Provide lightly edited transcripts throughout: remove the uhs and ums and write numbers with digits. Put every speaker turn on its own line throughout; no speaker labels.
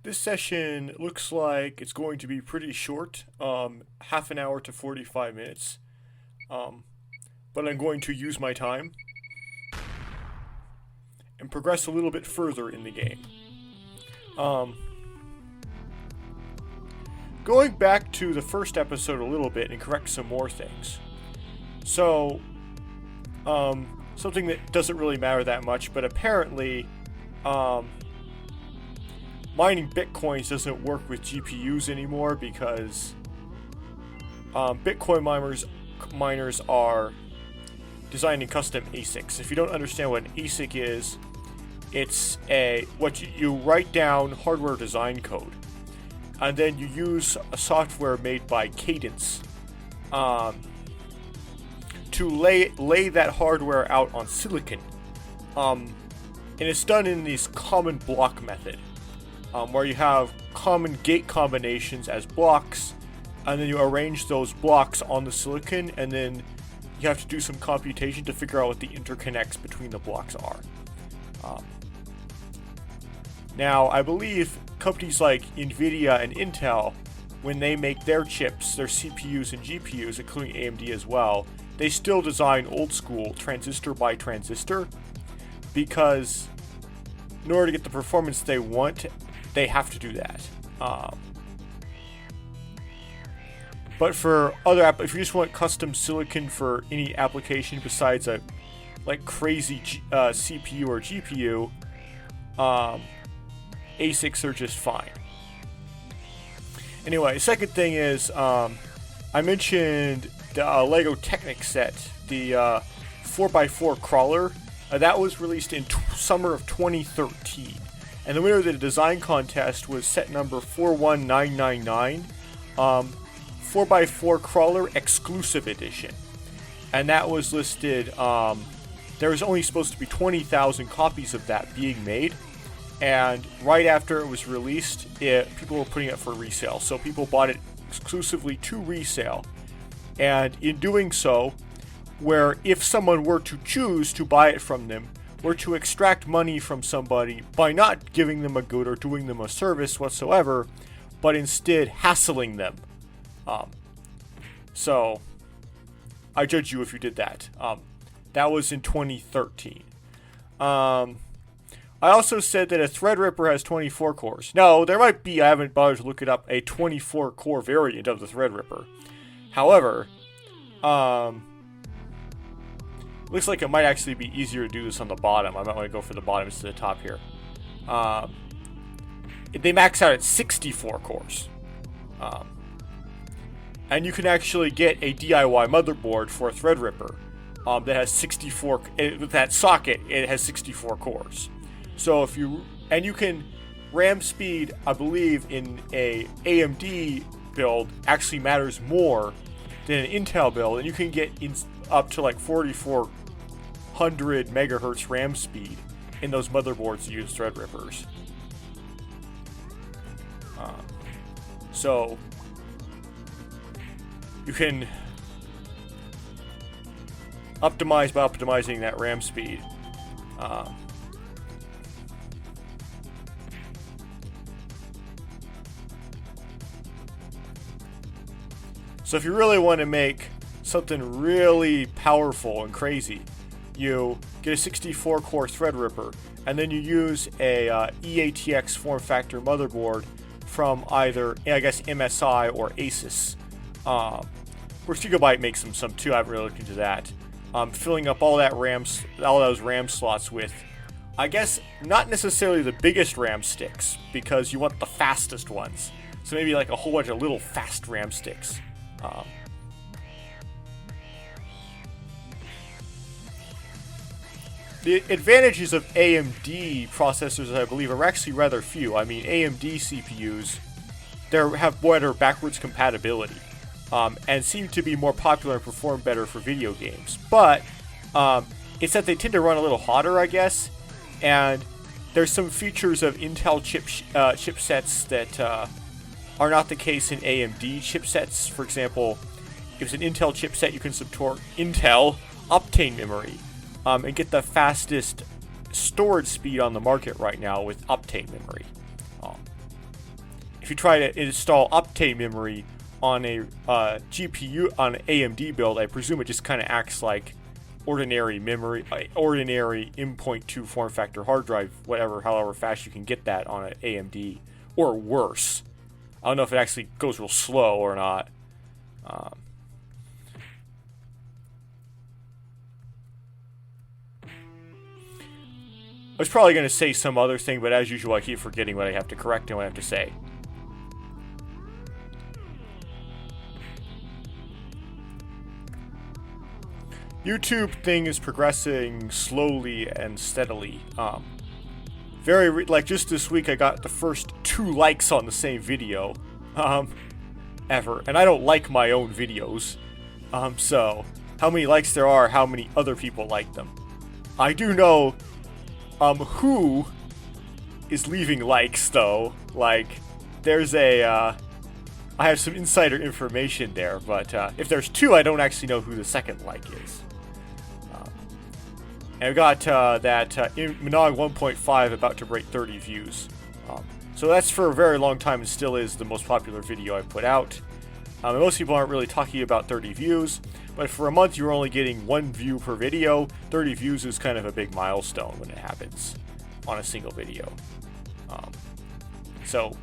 This session looks like it's going to be pretty short, half an hour to 45 minutes. But I'm going to use my time and progress a little bit further in the game. Going back to the first episode a little bit and correct some more things. So, something that doesn't really matter that much, but apparently, mining bitcoins doesn't work with GPUs anymore because Bitcoin miners are designing custom ASICs. If you don't understand what an ASIC is, it's what you write down hardware design code, and then you use a software made by Cadence to lay that hardware out on silicon, and it's done in this common block method, where you have common gate combinations as blocks, and then you arrange those blocks on the silicon, and then you have to do some computation to figure out what the interconnects between the blocks are. Now, I believe companies like NVIDIA and Intel, when they make their chips, their CPUs and GPUs, including AMD as well, they still design old school transistor by transistor, because in order to get the performance they want, they have to do that. But for other if you just want custom silicon for any application besides a crazy CPU or GPU, ASICs are just fine. Anyway, second thing is, I mentioned the Lego Technic set, the 4x4 crawler. That was released in summer of 2013. And the winner of the design contest was set number 41999, 4x4 Crawler Exclusive Edition. And that was listed, there was only supposed to be 20,000 copies of that being made. And right after it was released, people were putting it for resale. So people bought it exclusively to resale. And in doing so, where if someone were to choose to buy it from them, were to extract money from somebody by not giving them a good or doing them a service whatsoever, but instead hassling them. So, I judge you if you did that. That was in 2013. I also said that a Threadripper has 24 cores. No, there might be, I haven't bothered to look it up, a 24 core variant of the Threadripper. However, looks like it might actually be easier to do this on the bottom. I might want to go for the bottom instead of the top here. They max out at 64 cores. And you can actually get a DIY motherboard for a Threadripper that has 64, with that socket, it has 64 cores. So you can, RAM speed, I believe, in a AMD build actually matters more than an Intel build, and you can get up to 4400 megahertz RAM speed in those motherboards that use Threadrippers. So you can optimize by optimizing that RAM speed. So if you really want to make something really powerful and crazy, you get a 64 core Threadripper, and then you use a EATX form factor motherboard from either, I guess, MSI or Asus. Of course, Gigabyte makes some too. I haven't really looked into that. Filling up all those RAM slots with, I guess, not necessarily the biggest RAM sticks, because you want the fastest ones. So maybe a whole bunch of little fast RAM sticks. The advantages of AMD processors, I believe, are actually rather few. I mean, AMD CPUs, have better backwards compatibility, and seem to be more popular and perform better for video games. But it's that they tend to run a little hotter, I guess, and there's some features of Intel chipsets that are not the case in AMD chipsets. For example, if it's an Intel chipset, you can support Intel Optane memory, and get the fastest storage speed on the market right now with Optane memory. if you try to install Optane memory on a GPU, on an AMD build, I presume it just kind of acts like ordinary memory, ordinary M.2 form factor hard drive, however fast you can get that on an AMD, or worse. I don't know if it actually goes real slow or not. I was probably going to say some other thing, but as usual, I keep forgetting what I have to correct and what I have to say. YouTube thing is progressing slowly and steadily. Like just this week, I got the first 2 likes on the same video, ever, and I don't like my own videos. So how many likes there are, how many other people like them. I do know, who is leaving likes though. Like, there's I have some insider information there, but if there's 2, I don't actually know who the second like is. And I've got that Minog 1.5 about to break 30 views. So that's for a very long time and still is the most popular video I've put out. And most people aren't really talking about 30 views, but for a month you're only getting 1 view per video. 30 views is kind of a big milestone when it happens on a single video. So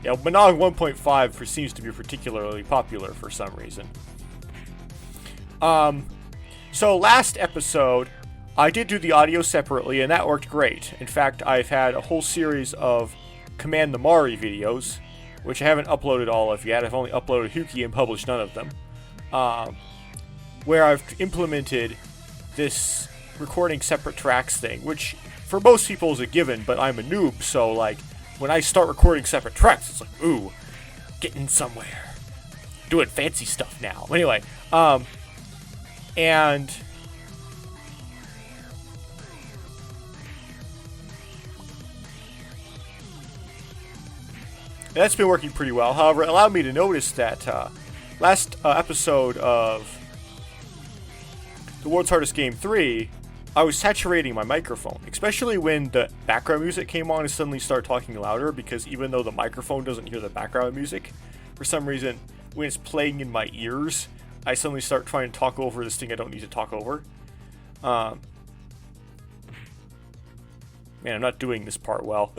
yeah, Minog 1.5 seems to be particularly popular for some reason. So last episode, I did do the audio separately, and that worked great. In fact, I've had a whole series of Command the Mari videos, which I haven't uploaded all of yet. I've only uploaded Huki and published none of them. Where I've implemented this recording separate tracks thing, which for most people is a given, but I'm a noob, so like, when I start recording separate tracks, it's like, ooh, getting somewhere. Doing fancy stuff now. Anyway, and that's been working pretty well. However, it allowed me to notice that last episode of The World's Hardest Game 3, I was saturating my microphone, especially when the background music came on and suddenly started talking louder, because even though the microphone doesn't hear the background music, for some reason, when it's playing in my ears, I suddenly start trying to talk over this thing I don't need to talk over. Man, I'm not doing this part well.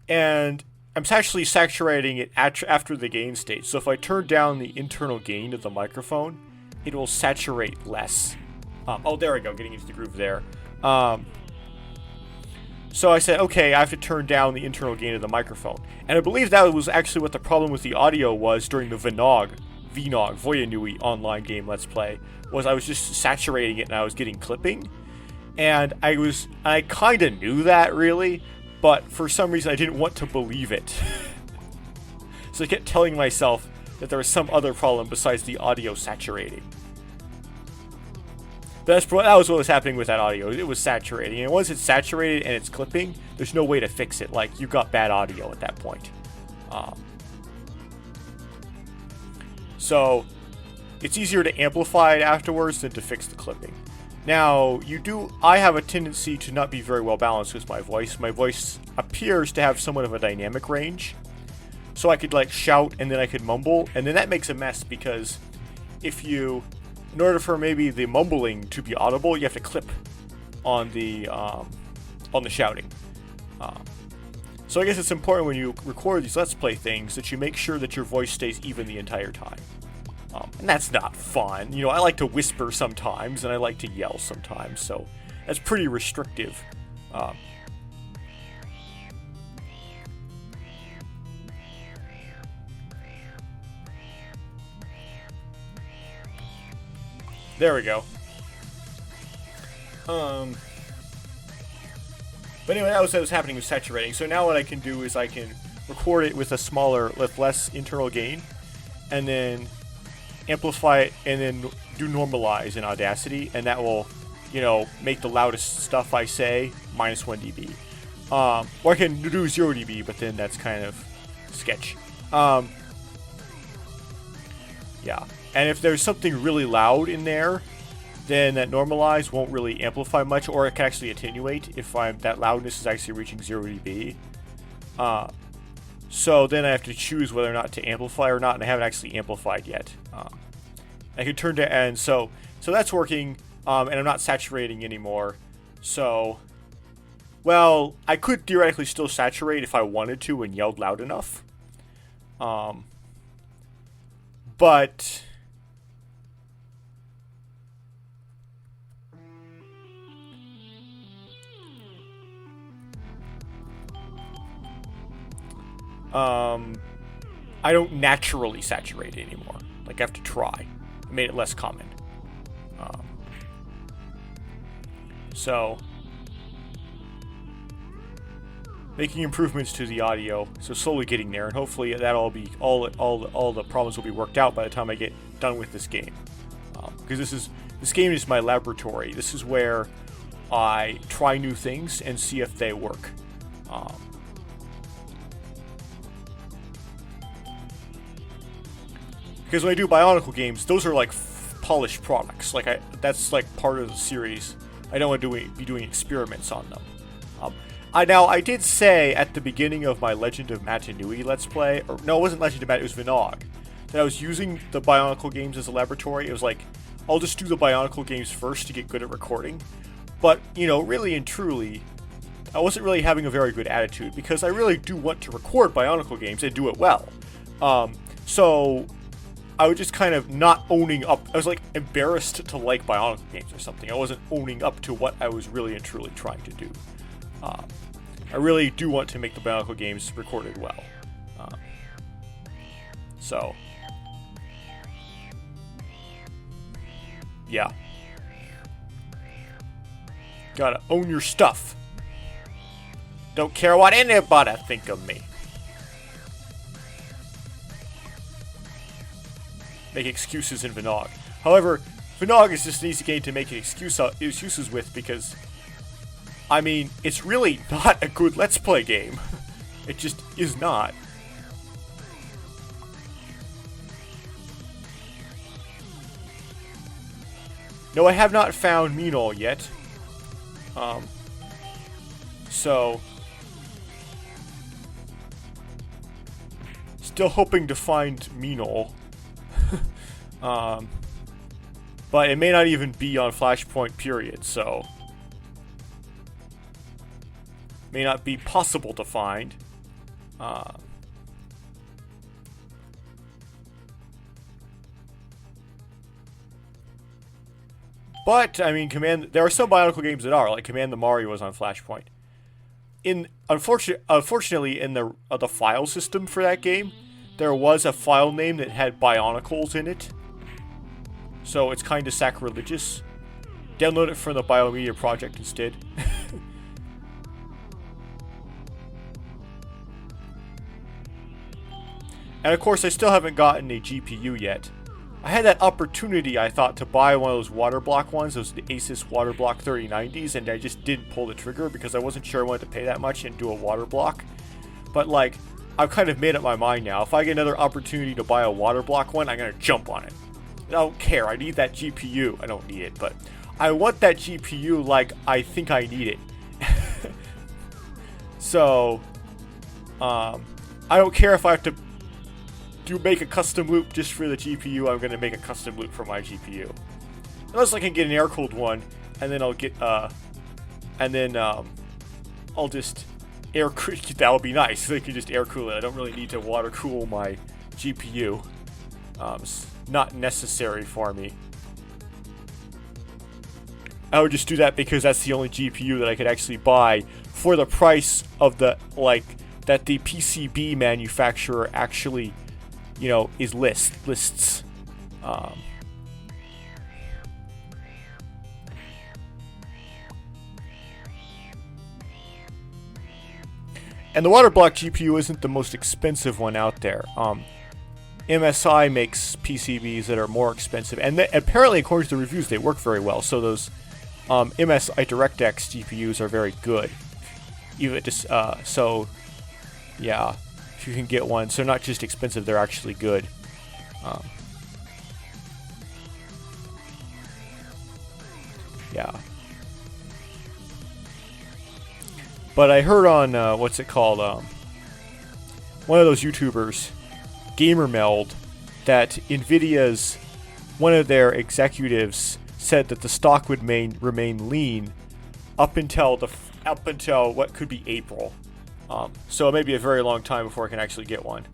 And I'm actually saturating it after the gain state. So if I turn down the internal gain of the microphone, it will saturate less. Oh, there we go, getting into the groove there. So I said, okay, I have to turn down the internal gain of the microphone. And I believe that was actually what the problem with the audio was during the Vnog, Voyanui online game Let's Play, was I was just saturating it and I was getting clipping. And I kind of knew that, really, but for some reason I didn't want to believe it. So I kept telling myself that there was some other problem besides the audio saturating. But that was what was happening with that audio. It was saturating. And once it's saturated and it's clipping, there's no way to fix it. Like, you got bad audio at that point. So it's easier to amplify it afterwards than to fix the clipping. Now, I have a tendency to not be very well balanced with my voice. My voice appears to have somewhat of a dynamic range. So I could like shout and then I could mumble, and then that makes a mess because in order for maybe the mumbling to be audible, you have to clip on the shouting. So I guess it's important when you record these Let's Play things that you make sure that your voice stays even the entire time. And that's not fun. You know, I like to whisper sometimes, and I like to yell sometimes, so that's pretty restrictive. There we go. But anyway, that was what was happening with saturating. So now what I can do is I can record it with less internal gain, and then amplify it, and then do normalize in Audacity, and that will, make the loudest stuff I say minus 1 dB. Or I can do 0 dB, but then that's kind of sketch. Yeah. And if there's something really loud in there, then that normalize won't really amplify much, or it can actually attenuate if that loudness is actually reaching 0 dB. So then I have to choose whether or not to amplify or not, and I haven't actually amplified yet. I can turn to end, so that's working, and I'm not saturating anymore. So, well, I could theoretically still saturate if I wanted to and yelled loud enough. But I don't naturally saturate it anymore. Like, I have to try. I made it less common. So, making improvements to the audio, so slowly getting there, and hopefully that'll be all the problems will be worked out by the time I get done with this game. Because this game is my laboratory. This is where I try new things and see if they work. Because when I do Bionicle games, those are like polished products. Like that's like part of the series. I don't want to be doing experiments on them. I did say at the beginning of my Legend of Matanui Let's Play, or no, it wasn't Legend of Mat, it was Vinog, that I was using the Bionicle games as a laboratory. It was like, I'll just do the Bionicle games first to get good at recording. But, you know, really and truly, I wasn't really having a very good attitude, because I really do want to record Bionicle games and do it well. So I was just kind of not owning up. I was like embarrassed to like Bionicle games or something. I wasn't owning up to what I was really and truly trying to do. I really do want to make the Bionicle games recorded well. So, yeah. Gotta own your stuff. Don't care what anybody think of me. Make excuses in Vinog. However, Vinog is just an easy game to make excuses with, because, I mean, it's really not a good Let's Play game. It just is not. No, I have not found Minol yet. So, still hoping to find Minol. But it may not even be on Flashpoint period, so may not be possible to find. But I mean, there are some Bionicle games that are, like Command the Mario was on Flashpoint. Unfortunately, in the file system for that game, there was a file name that had Bionicles in it. So it's kind of sacrilegious. Download it from the Biomedia project instead. And of course, I still haven't gotten a GPU yet. I had that opportunity, I thought, to buy one of those water block ones, those Asus water block 3090s, and I just didn't pull the trigger because I wasn't sure I wanted to pay that much and do a water block. But like, I've kind of made up my mind now. If I get another opportunity to buy a water block one, I'm gonna jump on it. I don't care. I need that GPU. I don't need it, but I want that GPU like I think I need it. So, I don't care if I have to make a custom loop just for the GPU. I'm gonna make a custom loop for my GPU. Unless I can get an air-cooled one, and then I'll get, I'll just air cool. That would be nice. So I can just air cool it. I don't really need to water cool my GPU. It's not necessary for me. I would just do that because that's the only GPU that I could actually buy for the price of the, like, that the PCB manufacturer actually, you know, lists. And the water block GPU isn't the most expensive one out there. MSI makes PCBs that are more expensive, and apparently, according to the reviews, they work very well. So those MSI DirectX GPUs are very good. Even just so, yeah, if you can get one, so they're not just expensive; they're actually good. Yeah. But I heard on, what's it called, one of those YouTubers, GamerMeld, that NVIDIA's, one of their executives said that the stock would remain lean up until what could be April. So it may be a very long time before I can actually get one.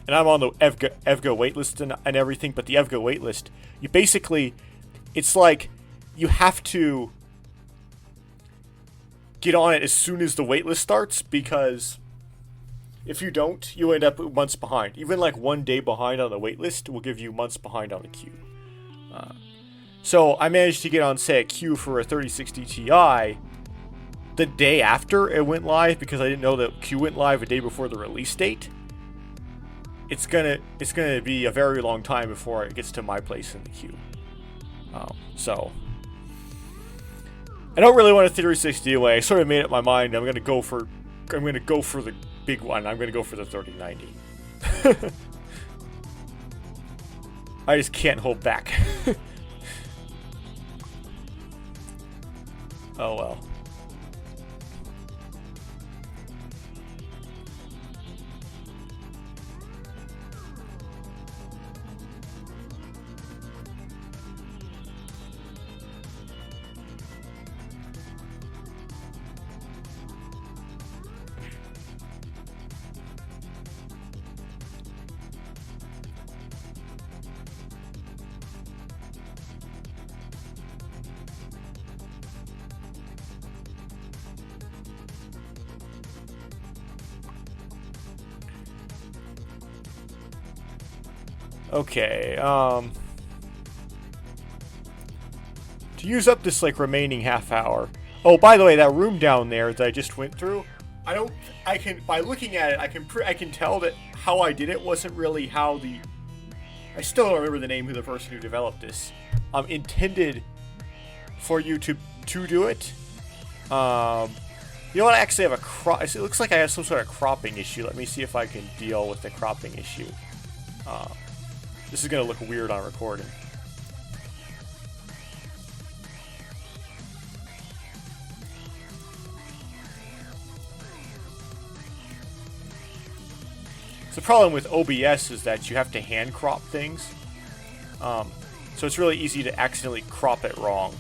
And I'm on the EVGA waitlist and everything, but the EVGA waitlist, you basically, it's like you have to get on it as soon as the waitlist starts, because if you don't, you end up months behind. Even like 1 day behind on the waitlist will give you months behind on the queue. So I managed to get on, say, a queue for a 3060 Ti the day after it went live, because I didn't know that queue went live a day before the release date. It's gonna be a very long time before it gets to my place in the queue. So I don't really want a 3060 anyway. I sort of made up my mind. I'm gonna go for the big one. I'm gonna go for the 3090. I just can't hold back. Oh well. Okay, to use up this, like, remaining half hour. Oh, by the way, that room down there that I just went through, by looking at it, I can tell that how I did it wasn't really how I still don't remember the name of the person who developed this, intended for you to do it. You know what, I actually have it looks like I have some sort of cropping issue. Let me see if I can deal with the cropping issue. This is going to look weird on recording. So the problem with OBS is that you have to hand crop things. So it's really easy to accidentally crop it wrong.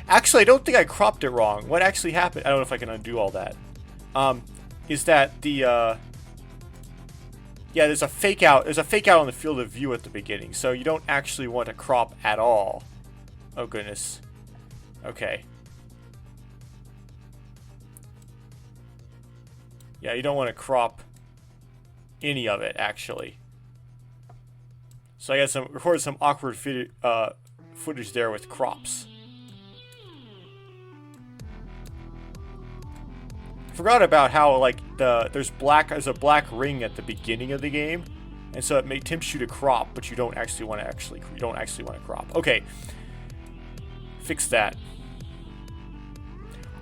Actually, I don't think I cropped it wrong. What actually happened, I don't know if I can undo all that. Is that yeah, there's a fake out on the field of view at the beginning, so you don't actually want to crop at all. Oh goodness. Okay. Yeah, you don't want to crop any of it, actually. So I got recorded some awkward footage there with crops. Forgot about how, like, there's a black ring at the beginning of the game, and so it tempts you to crop, but you don't actually want to crop. Okay, fix that.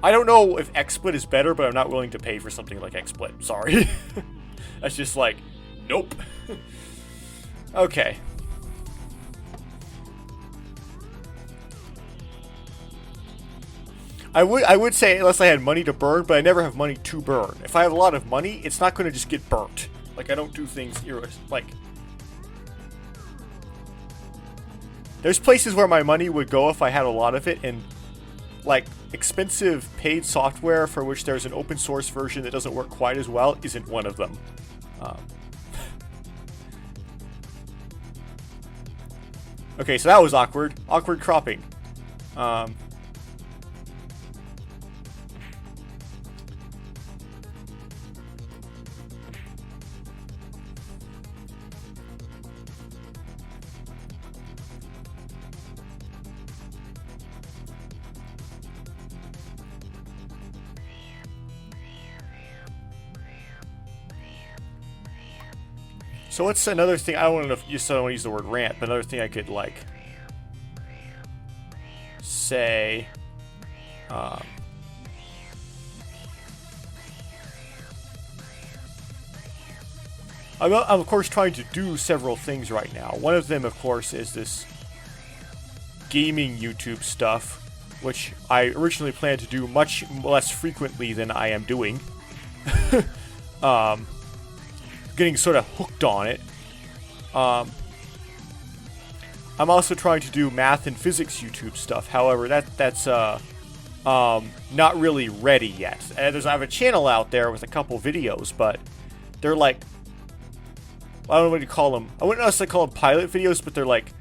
I don't know if XSplit is better, but I'm not willing to pay for something like XSplit. Sorry, that's just like, nope. Okay. I would say unless I had money to burn, but I never have money to burn. If I have a lot of money, it's not going to just get burnt. Like, I don't do things like. There's places where my money would go if I had a lot of it, and like expensive paid software for which there's an open source version that doesn't work quite as well isn't one of them. Okay, so that was awkward. Awkward cropping. So what's another thing? I don't want to use the word rant, but another thing I could like say. I'm of course trying to do several things right now. One of them, of course, is this gaming YouTube stuff, which I originally planned to do much less frequently than I am doing. Getting sort of hooked on it. I'm also trying to do math and physics YouTube stuff. However, that's not really ready yet. I have a channel out there with a couple videos, but they're like, I don't know what you call them. I wouldn't necessarily call them pilot videos, but they're like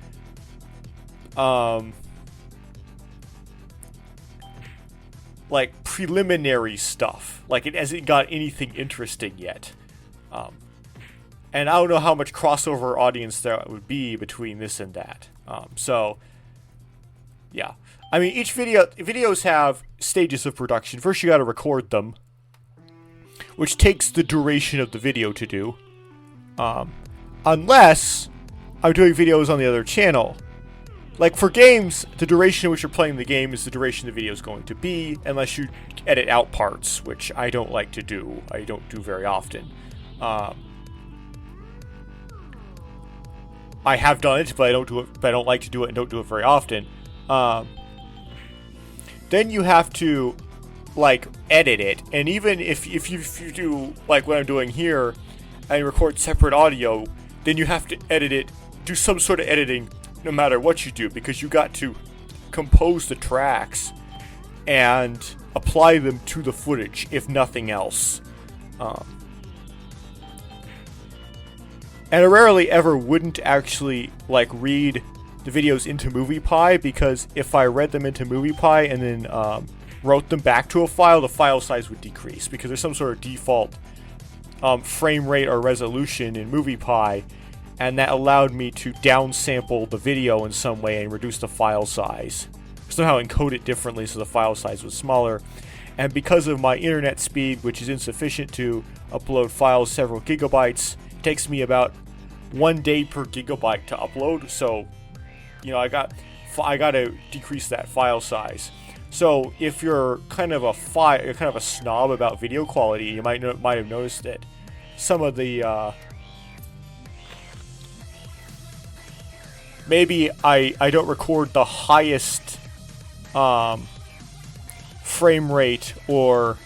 preliminary stuff. Like, it hasn't got anything interesting yet. And I don't know how much crossover audience there would be between this and that. So, yeah. I mean, videos have stages of production. First, you got to record them, which takes the duration of the video to do. Unless I'm doing videos on the other channel. Like, for games, the duration in which you're playing the game is the duration the video is going to be, unless you edit out parts, which I don't like to do. I don't do very often. I have done it, but I don't do it. But I don't like to do it and don't do it very often. Then you have to, like, edit it, and even if you do like what I'm doing here, and record separate audio, then you have to edit it, do some sort of editing, no matter what you do, because you got to compose the tracks and apply them to the footage, if nothing else. And I rarely ever wouldn't actually, like, read the videos into MoviePy, because if I read them into MoviePy and then wrote them back to a file, the file size would decrease, because there's some sort of default frame rate or resolution in MoviePy, and that allowed me to downsample the video in some way and reduce the file size. Somehow encode it differently so the file size was smaller. And because of my internet speed, which is insufficient to upload files several gigabytes, it takes me about 1 day per gigabyte to upload. So, you know, I got to decrease that file size. So if you're kind of a snob about video quality, you might have noticed that some of the maybe I don't record the highest frame rate or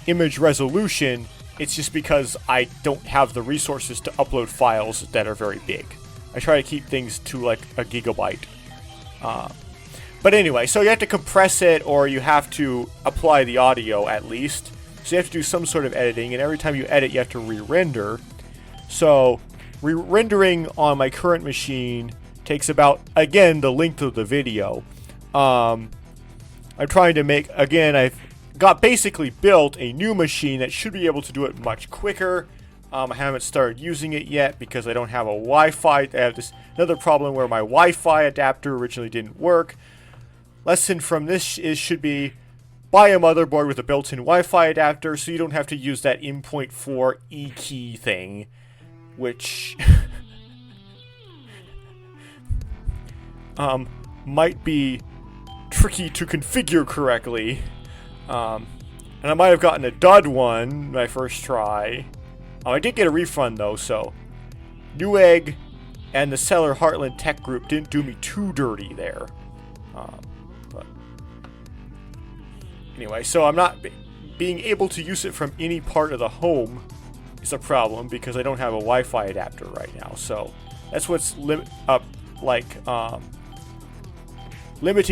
image resolution. It's just because I don't have the resources to upload files that are very big. I try to keep things to like a gigabyte. But anyway, so you have to compress it, or you have to apply the audio at least. So you have to do some sort of editing, and every time you edit, you have to re-render. So re-rendering on my current machine takes about, again, the length of the video. I'm trying to make, again, I've got basically built a new machine that should be able to do it much quicker. I haven't started using it yet because I don't have a Wi-Fi. I have this another problem where my Wi-Fi adapter originally didn't work. Lesson from this should be buy a motherboard with a built-in Wi-Fi adapter so you don't have to use that M.4 E-key thing, which might be tricky to configure correctly. And I might have gotten a dud one my first try. I did get a refund though, so Newegg and the seller Heartland Tech Group didn't do me too dirty there. But anyway, so I'm not being able to use it from any part of the home is a problem because I don't have a Wi-Fi adapter right now. So that's what's limiting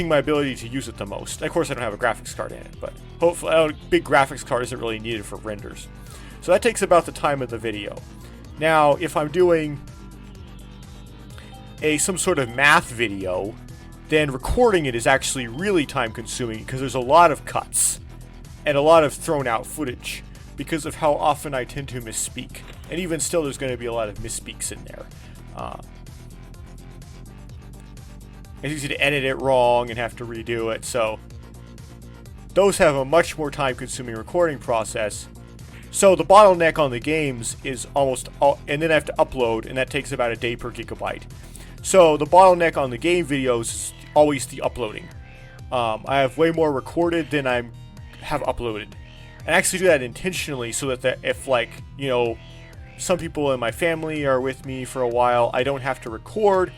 my ability to use it the most. Of course, I don't have a graphics card in it, but hopefully a big graphics card isn't really needed for renders. So that takes about the time of the video. Now, if I'm doing some sort of math video, then recording it is actually really time consuming because there's a lot of cuts and a lot of thrown out footage because of how often I tend to misspeak. And even still, there's going to be a lot of misspeaks in there. It's easy to edit it wrong and have to redo it, so those have a much more time-consuming recording process. So the bottleneck on the games is almost all, and then I have to upload, and that takes about a day per gigabyte. So the bottleneck on the game videos is always the uploading. I have way more recorded than I have uploaded. And I actually do that intentionally so that if, like, you know, some people in my family are with me for a while, I don't have to record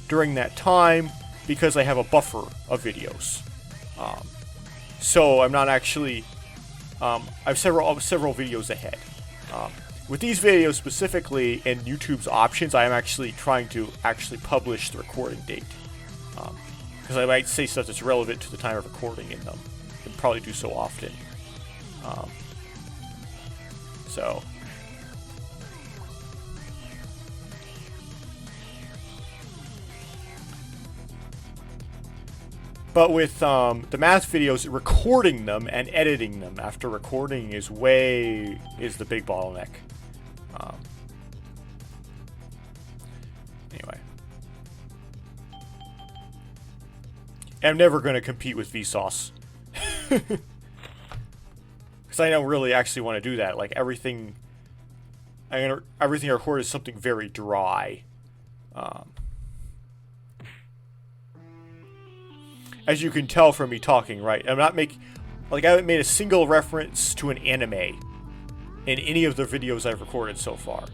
during that time because I have a buffer of videos. So I'm not actually, I have several videos ahead. With these videos specifically and YouTube's options, I am actually trying to publish the recording date. Because I might say stuff that's relevant to the time of recording in them. And probably do so often. So. But with the math videos, recording them and editing them after recording is the big bottleneck. Anyway. I'm never going to compete with Vsauce. Because I don't really actually want to do that. Like, everything I record is something very dry. As you can tell from me talking, right? I haven't made a single reference to an anime in any of the videos I've recorded so far.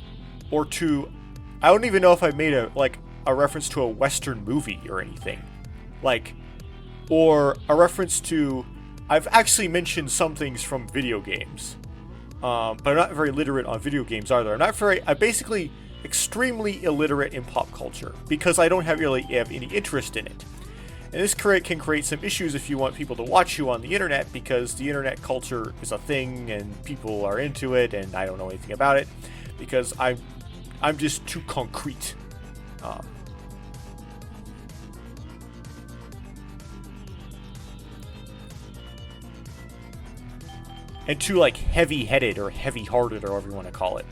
Or I don't even know if I made a reference to a Western movie or anything. Or a reference to... I've actually mentioned some things from video games. But I'm not very literate on video games either. I'm basically extremely illiterate in pop culture. Because I don't really have any interest in it. And this can create some issues if you want people to watch you on the internet, because the internet culture is a thing and people are into it, and I don't know anything about it because I'm just too concrete. And too heavy-headed or heavy-hearted or whatever you want to call it.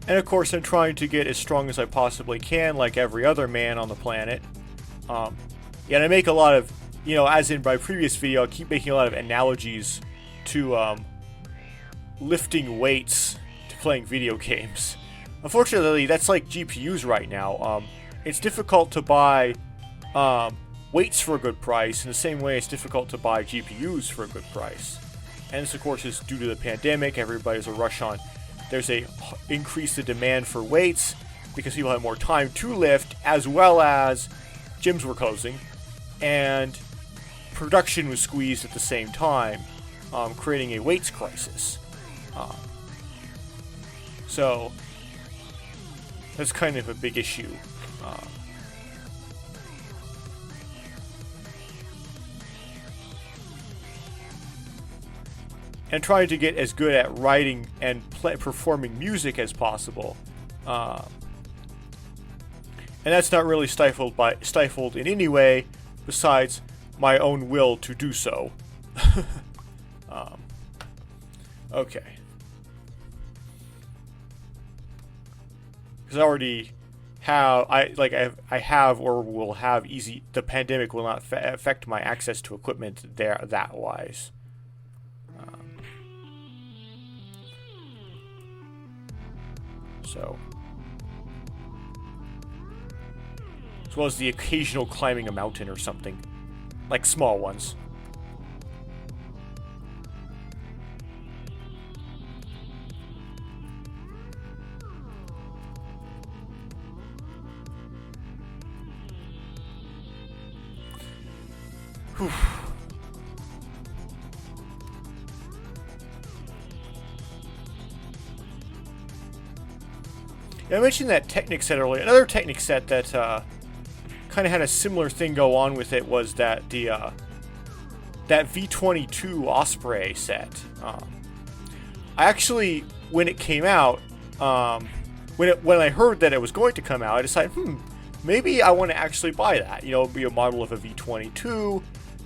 And of course, I'm trying to get as strong as I possibly can, like every other man on the planet. And I make a lot of, as in my previous video, I keep making a lot of analogies to lifting weights to playing video games. Unfortunately, that's like GPUs right now. It's difficult to buy weights for a good price, in the same way it's difficult to buy GPUs for a good price. And this, of course, is due to the pandemic. Everybody's a rush on. There's a increase in demand for weights because people have more time to lift, as well as gyms were closing, and production was squeezed at the same time, creating a weights crisis. So that's kind of a big issue. And trying to get as good at writing and performing music as possible. And that's not really stifled in any way besides my own will to do so. Okay. Because I already have, I have or will have easy. The pandemic will not affect my access to equipment that wise. So, as well as the occasional climbing a mountain or something, like small ones. Whew. I mentioned that Technic set earlier. Another Technic set that kind of had a similar thing go on with it was that that V22 Osprey set. I actually, when it came out, when I heard that it was going to come out, I decided, maybe I want to actually buy that. Be a model of a V22.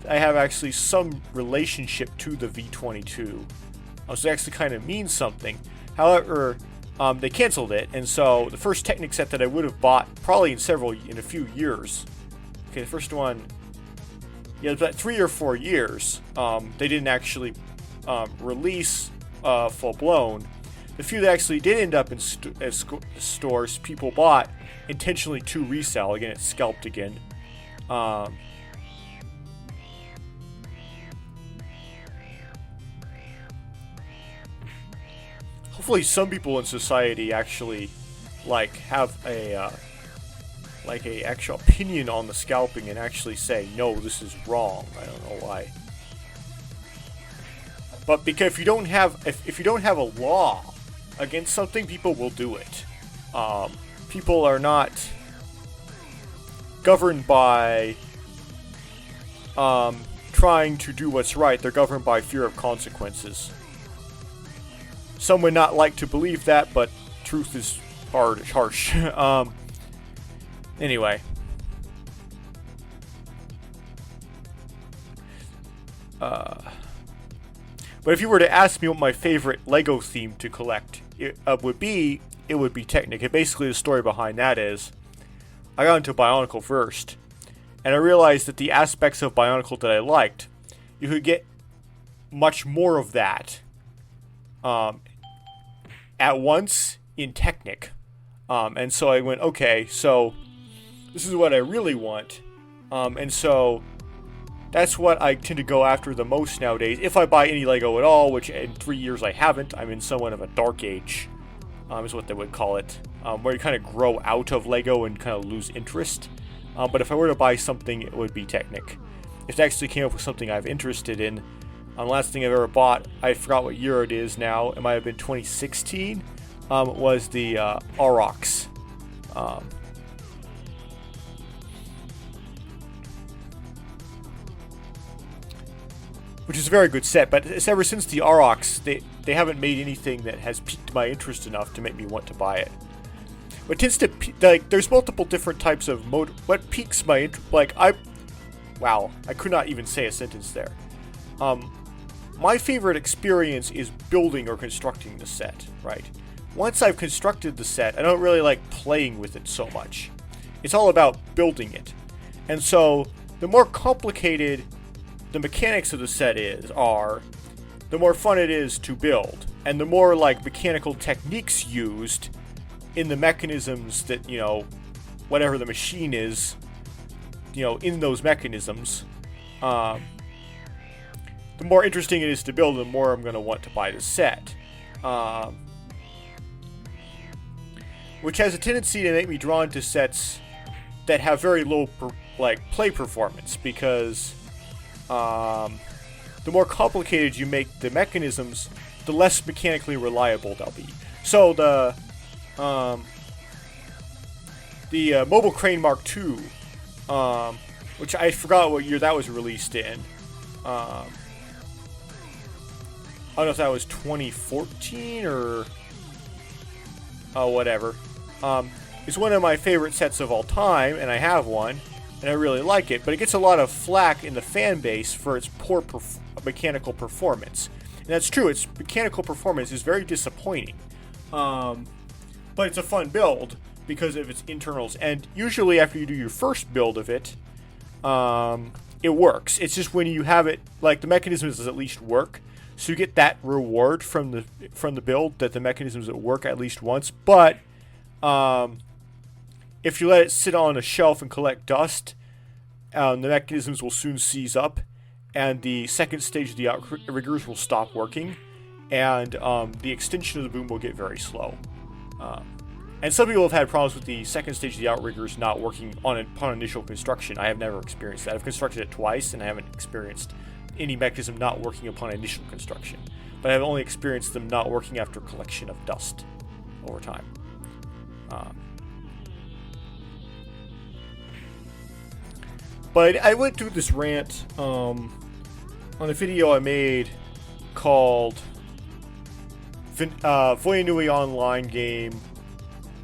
I have actually some relationship to the V22, so it actually kind of means something. However, they canceled it, and so the first Technic set that I would have bought probably in a few years. Okay, the first one But 3 or 4 years, they didn't actually release full blown. The few that actually did end up in stores, people bought intentionally to resell. Again, it's scalped again. Hopefully, some people in society actually have a actual opinion on the scalping and actually say, no, this is wrong. I don't know why. But because if you don't have a law against something, people will do it. People are not governed by trying to do what's right. They're governed by fear of consequences. Some would not like to believe that, but truth is harsh. Anyway. But if you were to ask me what my favorite Lego theme to collect would be, it would be Technic. And basically the story behind that is, I got into Bionicle first, and I realized that the aspects of Bionicle that I liked, you could get much more of that at once in Technic. And so I went, okay, so this is what I really want. And so that's what I tend to go after the most nowadays. If I buy any Lego at all, which in 3 years I haven't, I'm in somewhat of a dark age, is what they would call it, where you kind of grow out of Lego and kind of lose interest. But if I were to buy something, it would be Technic. If it actually came up with something I've interested in, the last thing I've ever bought, I forgot what year it is now, it might have been 2016, was the Aurochs. Which is a very good set, but it's ever since the Aurochs, they haven't made anything that has piqued my interest enough to make me want to buy it. What tends to there's multiple different types of what piques my interest. Wow, I could not even say a sentence there. My favorite experience is building or constructing the set, right? Once I've constructed the set, I don't really like playing with it so much. It's all about building it. And so, the more complicated the mechanics of the set are, the more fun it is to build. And the more, mechanical techniques used in the mechanisms that, whatever the machine is, in those mechanisms, the more interesting it is to build, the more I'm going to want to buy the set. Which has a tendency to make me drawn to sets that have very low play performance, because the more complicated you make the mechanisms, the less mechanically reliable they'll be. So the Mobile Crane Mark II, which I forgot what year that was released in. I don't know if that was 2014 or whatever. It's one of my favorite sets of all time, and I have one, and I really like it, but it gets a lot of flack in the fan base for its poor mechanical performance. And that's true, its mechanical performance is very disappointing. But it's a fun build because of its internals, and usually after you do your first build of it, it works. It's just when you have it, the mechanisms at least work, so you get that reward from the build that the mechanisms that work at least once. But if you let it sit on a shelf and collect dust, the mechanisms will soon seize up, and the second stage of the outriggers will stop working, and the extension of the boom will get very slow. And some people have had problems with the second stage of the outriggers not working upon initial construction. I have never experienced that. I've constructed it twice, and I haven't experienced any mechanism not working upon initial construction. But I've only experienced them not working after collection of dust over time. But I went through this rant on a video I made called Voyanui Online Game.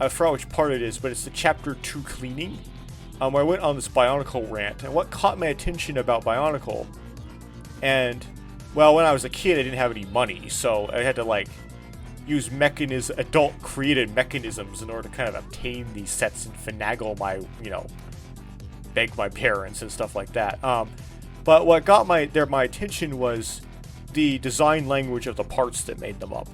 I forgot which part it is, but it's the Chapter 2 Cleaning, where I went on this Bionicle rant. And what caught my attention about Bionicle, and, well, when I was a kid, I didn't have any money, so I had to, use adult-created mechanisms in order to kind of obtain these sets and finagle my, beg my parents and stuff like that. But what got my attention was the design language of the parts that made them up.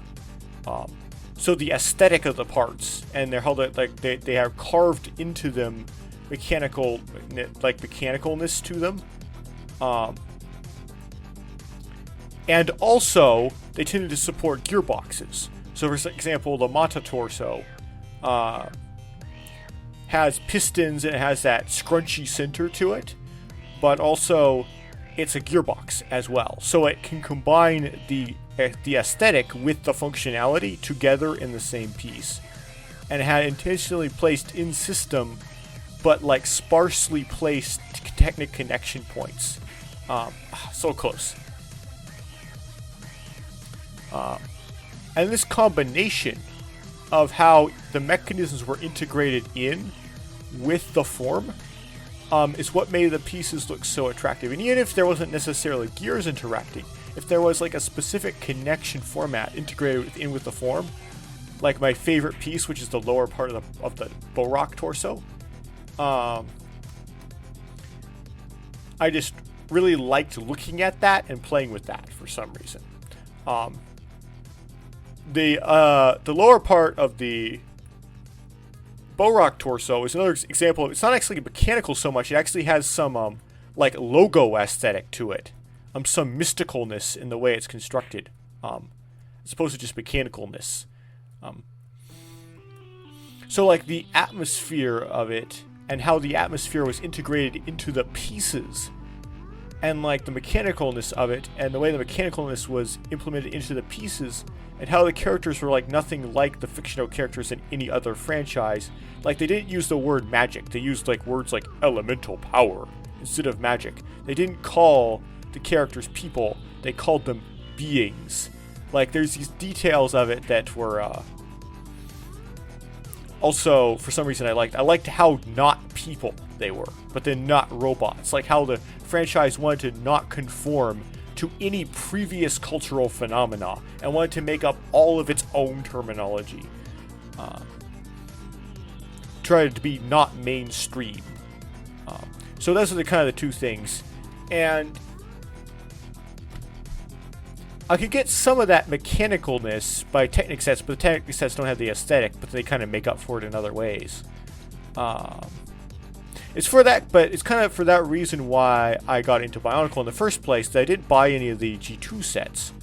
So the aesthetic of the parts, and they're held like they have carved into them mechanicalness to them. And also, they tended to support gearboxes. So, for example, the Mata torso has pistons and it has that scrunchy center to it, but also it's a gearbox as well. So it can combine the aesthetic with the functionality together in the same piece. And it had intentionally placed in system, but like sparsely placed technic connection points. So close. And this combination of how the mechanisms were integrated in with the form is what made the pieces look so attractive. And even if there wasn't necessarily gears interacting, if there was like a specific connection format integrated with the form, like my favorite piece, which is the lower part of the Borak torso, I just really liked looking at that and playing with that for some reason. The lower part of the Borak torso is another example. It's not actually mechanical so much. It actually has some like logo aesthetic to it. Some mysticalness in the way it's constructed, as opposed to just mechanicalness. So like the atmosphere of it and how the atmosphere was integrated into the pieces, and like the mechanicalness of it and the way the mechanicalness was implemented into the pieces, and how the characters were like nothing like the fictional characters in any other franchise. Like they didn't use the word magic. They used like words like elemental power instead of magic. They didn't call the characters people. They called them beings. Like there's these details of it that were also, for some reason, I liked how not people they were, but then not robots. Like how the franchise wanted to not conform to any previous cultural phenomena and wanted to make up all of its own terminology. Tried to be not mainstream. So those are the kind of the two things. And I could get some of that mechanicalness by Technic sets, but the Technic sets don't have the aesthetic, but they kind of make up for it in other ways. It's for that, but it's kind of for that reason why I got into Bionicle in the first place, that I didn't buy any of the G2 sets,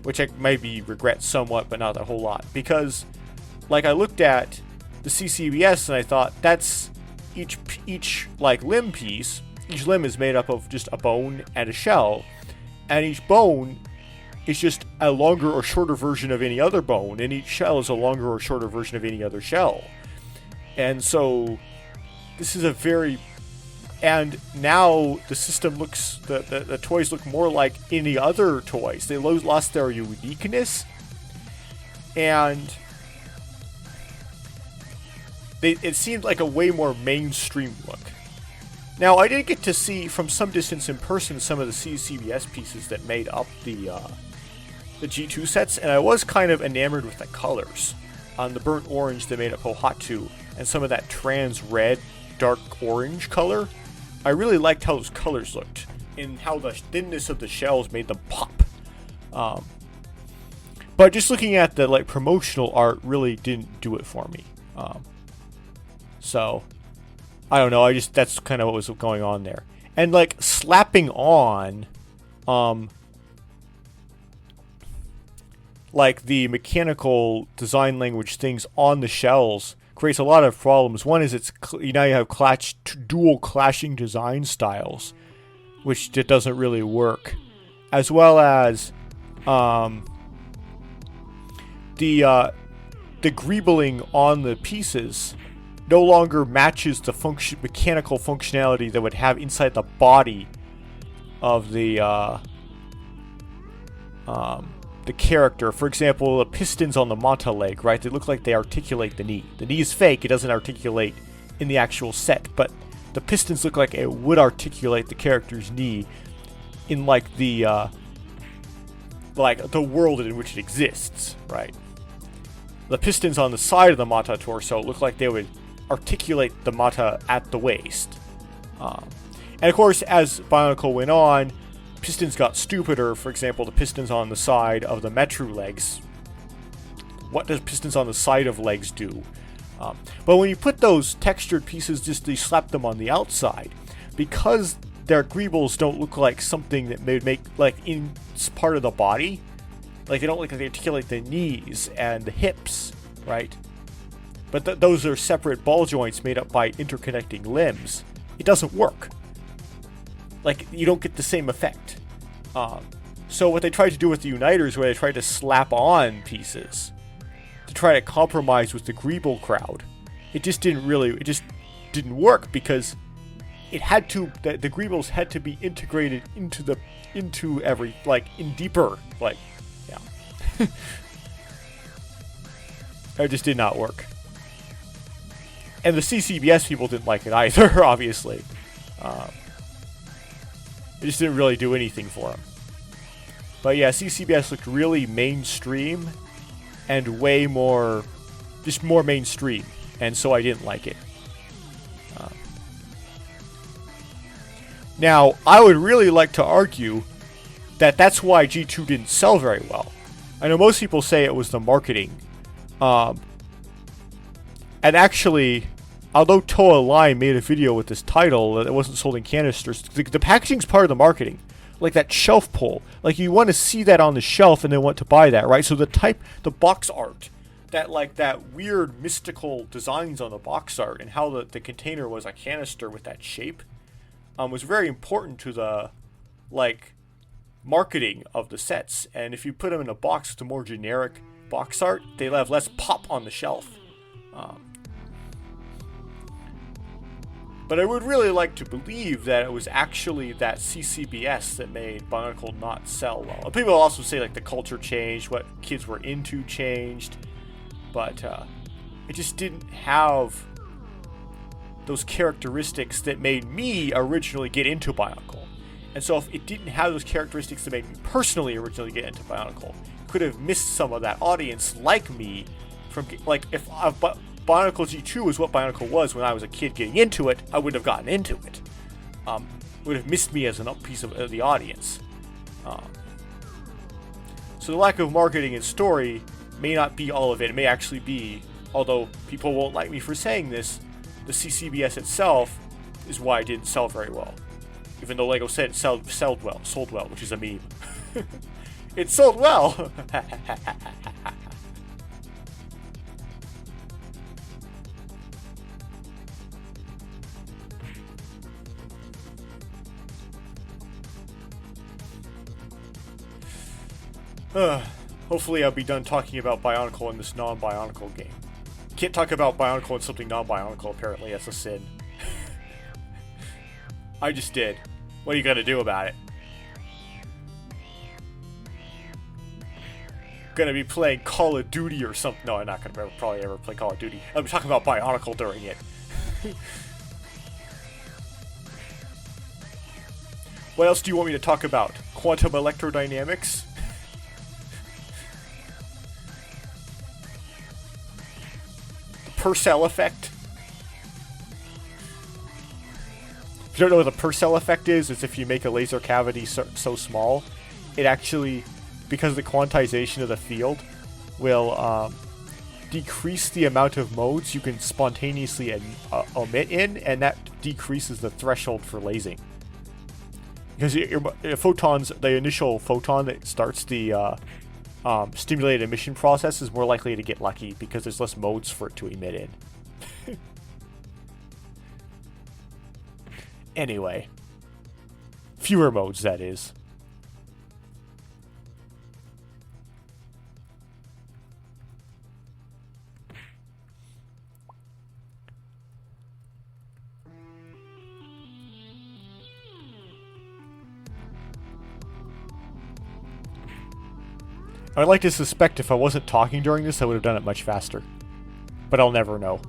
which I maybe regret somewhat, but not a whole lot, because like I looked at the CCBS and I thought that's each like limb piece. Each limb is made up of just a bone and a shell, and each bone is just a longer or shorter version of any other bone, and each shell is a longer or shorter version of any other shell. And so this is a very, and now the system looks, the toys look more like any other toys. They lost their uniqueness, and it seemed like a way more mainstream look. Now, I did get to see from some distance in person some of the CCBS pieces that made up the G2 sets, and I was kind of enamored with the colors. On the burnt orange that made up Hohatu, and some of that trans red, dark orange color. I really liked how those colors looked, and how the thinness of the shells made them pop. But just looking at the like promotional art really didn't do it for me. So I don't know. That's kind of what was going on there, and like slapping on, like the mechanical design language things on the shells creates a lot of problems. One is now you have dual clashing design styles, which just doesn't really work, as well as the greebling on the pieces no longer matches the mechanical functionality that would have inside the body of the character. For example, the pistons on the Mata leg, right? They look like they articulate the knee. The knee is fake; it doesn't articulate in the actual set, but the pistons look like it would articulate the character's knee in like the world in which it exists, right? The pistons on the side of the Mata torso look like they would articulate the Mata at the waist. And of course, as Bionicle went on, pistons got stupider. For example, the pistons on the side of the Metru legs. What does pistons on the side of legs do? But when you put those textured pieces, just you slap them on the outside, because their greebles don't look like something that would make like in part of the body. Like they don't look like they articulate the knees and the hips, right? But those are separate ball joints made up by interconnecting limbs. It doesn't work. Like, you don't get the same effect. So what they tried to do with the Uniters, where they tried to slap on pieces to try to compromise with the Greeble crowd, it just didn't work, because it had to, the Greebles had to be integrated into every, like, in deeper, like, yeah. It just did not work. And the CCBS people didn't like it either, obviously. It just didn't really do anything for them. But yeah, CCBS looked really mainstream and way more, just more mainstream. And so I didn't like it. Now, I would really like to argue that that's why G2 didn't sell very well. I know most people say it was the marketing. And actually, although Toa Line made a video with this title that it wasn't sold in canisters, the packaging's part of the marketing. Like that shelf pull. Like, you want to see that on the shelf and then want to buy that, right? So the box art, that weird mystical designs on the box art and how the container was a canister with that shape, was very important to the, like, marketing of the sets. And if you put them in a box with a more generic box art, they have less pop on the shelf. But I would really like to believe that it was actually that CCBS that made Bionicle not sell well. People also say, like, the culture changed, what kids were into changed, but it just didn't have those characteristics that made me originally get into Bionicle. And so if it didn't have those characteristics that made me personally originally get into Bionicle, it could have missed some of that audience like me from, like, if Bionicle G2 was what Bionicle was when I was a kid getting into it, I wouldn't have gotten into it. Would have missed me as a piece of the audience. So the lack of marketing and story may not be all of it. It may actually be, although people won't like me for saying this, the CCBS itself is why it didn't sell very well. Even though Lego said it sold well, which is a meme. It sold well! Hopefully I'll be done talking about Bionicle in this non-Bionicle game. Can't talk about Bionicle in something non-Bionicle, apparently. That's a sin. I just did. What are you gonna do about it? Gonna be playing Call of Duty or something. No, I'm not gonna probably ever play Call of Duty. I'm talking about Bionicle during it. What else do you want me to talk about? Quantum electrodynamics? Purcell effect. If you don't know what the Purcell effect is, it's if you make a laser cavity so small, it actually, because of the quantization of the field, will decrease the amount of modes you can spontaneously omit in, and that decreases the threshold for lasing. Because your photons, the initial photon that starts the stimulated emission process is more likely to get lucky because there's less modes for it to emit in. Anyway. Fewer modes, that is. I'd like to suspect if I wasn't talking during this, I would have done it much faster. But I'll never know.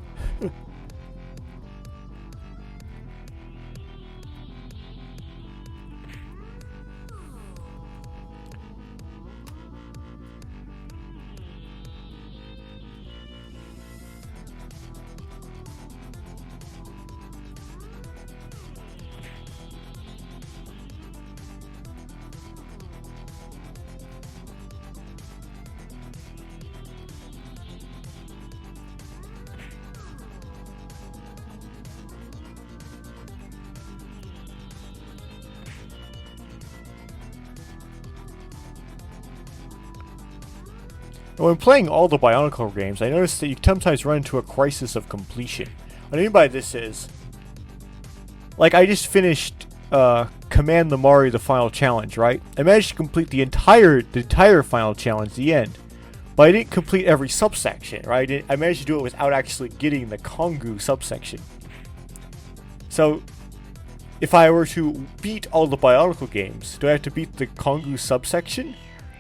When playing all the Bionicle games, I noticed that you sometimes run into a crisis of completion. What I mean by this is, like, I just finished Command the Mario the final challenge, right? I managed to complete the entire final challenge, the end. But I didn't complete every subsection, right? I managed to do it without actually getting the Kongu subsection. So, if I were to beat all the Bionicle games, do I have to beat the Kongu subsection?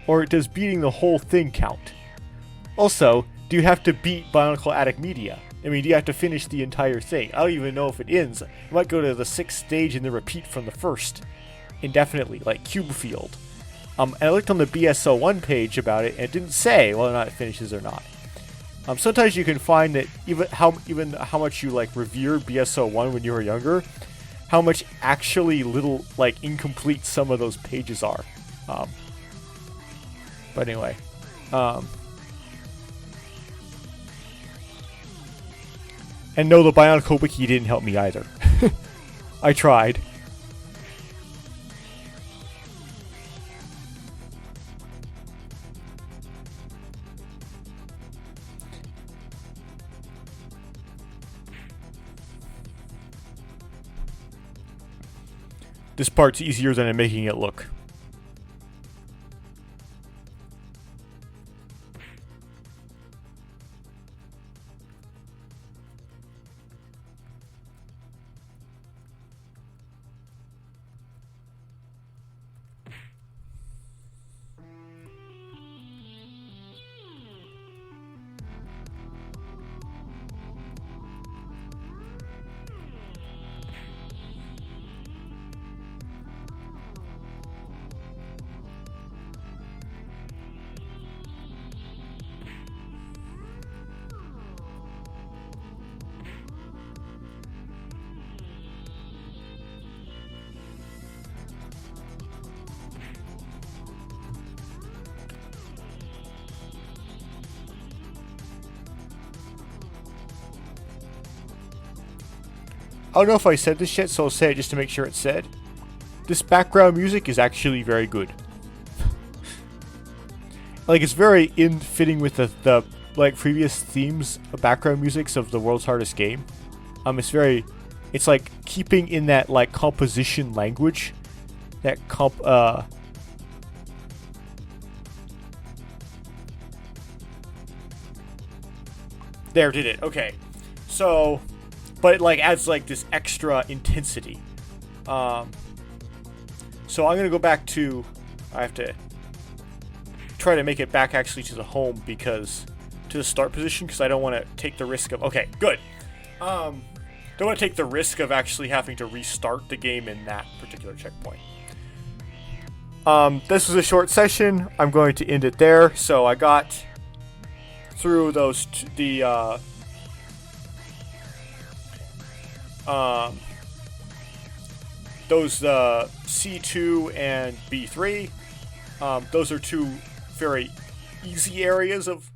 Or does beating the whole thing count? Also, do you have to beat Bionicle Attic Media? I mean, do you have to finish the entire thing? I don't even know if it ends. You might go to the 6th stage and then repeat from the first indefinitely, like Cube Field. And I looked on the BSO1 page about it, and it didn't say whether or not it finishes or not. Sometimes you can find that even how much you like revere BSO1 when you were younger, how much actually little like incomplete some of those pages are. But anyway, and no, the Bionicle Wiki didn't help me either. I tried. This part's easier than I'm making it look. I don't know if I said this yet, so I'll say it just to make sure it's said. This background music is actually very good. Like, it's very in fitting with the like previous themes of background musics of the world's hardest game. It's like keeping in that like composition language, that There, did it. Okay, so. But it like adds like this extra intensity. So I'm gonna go back to. I have to try to make it back actually to the home to the start position because I don't want to take the risk of. Okay, good. Don't want to take the risk of actually having to restart the game in that particular checkpoint. This was a short session. I'm going to end it there. So I got through those C2 and B3. Those are two very easy areas of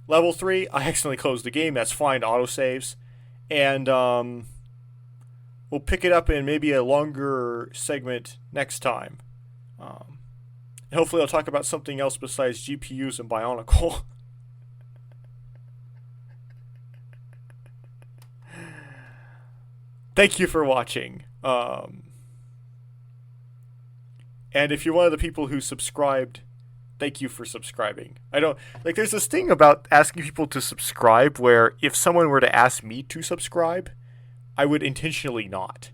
level 3. I accidentally closed the game. That's fine. Autosaves. And we'll pick it up in maybe a longer segment next time. And hopefully I'll talk about something else besides GPUs and Bionicle. Thank you for watching. And if you're one of the people who subscribed, thank you for subscribing. I don't like. There's this thing about asking people to subscribe where if someone were to ask me to subscribe, I would intentionally not,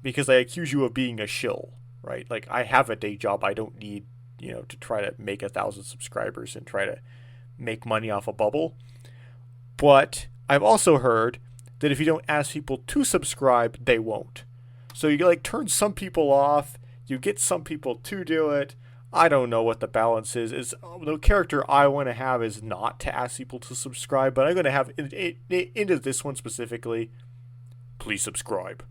because I accuse you of being a shill, right? Like, I have a day job. I don't need, to try to make 1,000 subscribers and try to make money off a bubble. But I've also heard that if you don't ask people to subscribe, they won't. So you like turn some people off, you get some people to do it. I don't know what the balance is. The character I want to have is not to ask people to subscribe, but I'm going to have into this one specifically. Please subscribe.